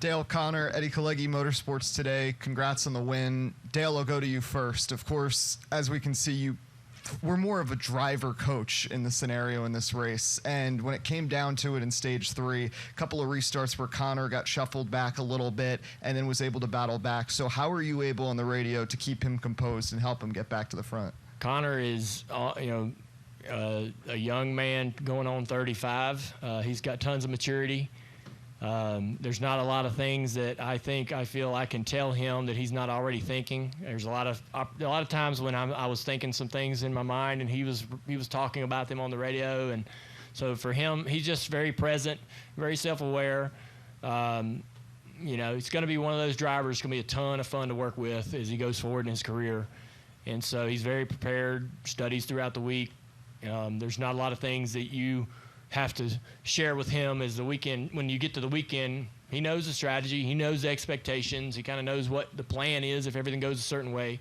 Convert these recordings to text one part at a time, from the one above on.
Dale, Connor, Eddie Kalegi, Motorsports today. Congrats on the win. Dale, I'll go to you first. Of course, as we can see, you were more of a driver coach in the scenario in this race. And when it came down to it in stage 3, a couple of restarts where Connor got shuffled back a little bit and then was able to battle back. So how were you able on the radio to keep him composed and help him get back to the front? Connor is, a young man going on 35. He's got tons of maturity. There's not a lot of things that I feel I can tell him that he's not already thinking. There's a lot of times when I was thinking some things in my mind and he was talking about them on the radio. And so for him, he's just very present, very self-aware. He's going to be one of those drivers. It's going to be a ton of fun to work with as he goes forward in his career. And so he's very prepared, studies throughout the week. There's not a lot of things that you have to share with him as the weekend. When you get to the weekend, he knows the strategy, he knows the expectations, he kind of knows what the plan is if everything goes a certain way.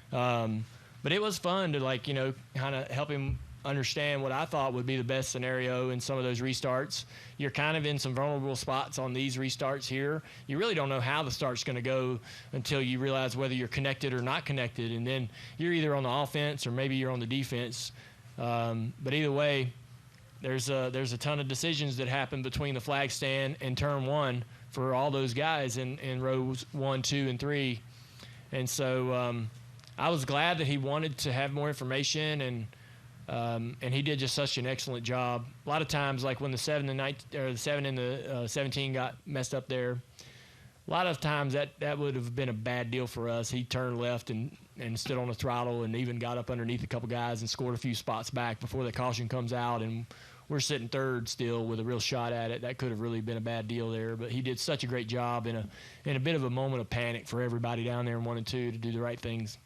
But it was fun to kind of help him understand what I thought would be the best scenario in some of those restarts. You're kind of in some vulnerable spots on these restarts here. You really don't know how the start's going to go until you realize whether you're connected or not connected, and then you're either on the offense or maybe you're on the defense. But either way, there's a ton of decisions that happen between the flag stand and turn 1 for all those guys in rows 1, 2, and 3. And so I was glad that he wanted to have more information, and he did just such an excellent job. A lot of times, like when the 7 and the 17 got messed up there, a lot of times that would have been a bad deal for us. He turned left and stood on the throttle and even got up underneath a couple guys and scored a few spots back before the caution comes out, and we're sitting third still with a real shot at it. That could have really been a bad deal there, but he did such a great job in a bit of a moment of panic for everybody down there in 1 and 2 to do the right things.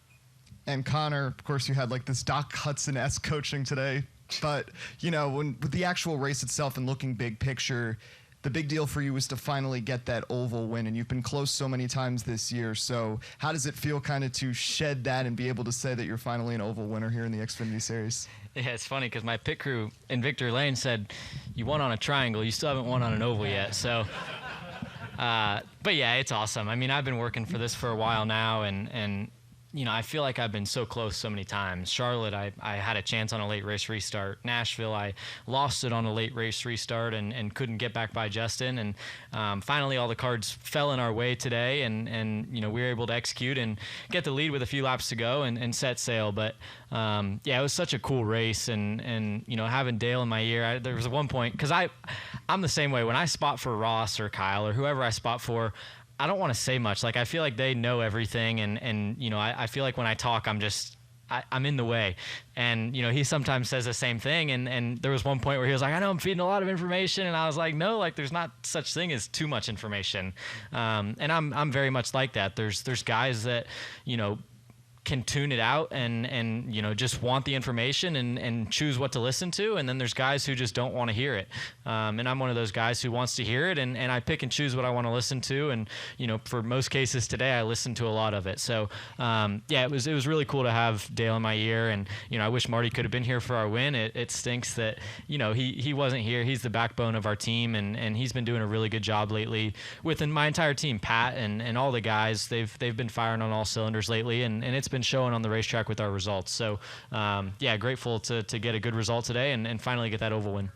And Connor, of course, you had like this Doc Hudson-esque coaching today, but with the actual race itself and looking big picture, the big deal for you was to finally get that oval win, and you've been close so many times this year. So how does it feel kind of to shed that and be able to say that you're finally an oval winner here in the Xfinity Series? Yeah, it's funny because my pit crew in Victory Lane said, you won on a triangle, you still haven't won on an oval yet. So, but yeah, it's awesome. I mean, I've been working for this for a while now, and I feel like I've been so close so many times. Charlotte, I had a chance on a late race restart. Nashville, I lost it on a late race restart and couldn't get back by Justin. And finally, all the cards fell in our way today, and we were able to execute and get the lead with a few laps to go and set sail. But it was such a cool race, and having Dale in my ear, there was one point, because I'm the same way. When I spot for Ross or Kyle or whoever I spot for, I don't want to say much. Like, I feel like they know everything, and I feel like when I talk, I'm in the way. And, he sometimes says the same thing, and there was one point where he was like, I know I'm feeding a lot of information, and I was like, no, like, there's not such thing as too much information. And I'm very much like that. There's guys that, can tune it out and just want the information and choose what to listen to, and then there's guys who just don't want to hear it, and I'm one of those guys who wants to hear it, and I pick and choose what I want to listen to, and for most cases today I listened to a lot of it. So it was really cool to have Dale in my ear, and I wish Marty could have been here for our win. It stinks that he wasn't here. He's the backbone of our team, and he's been doing a really good job lately with my entire team. Pat and all the guys, they've been firing on all cylinders lately, and it's been showing on the racetrack with our results. So grateful to get a good result today and finally get that oval win.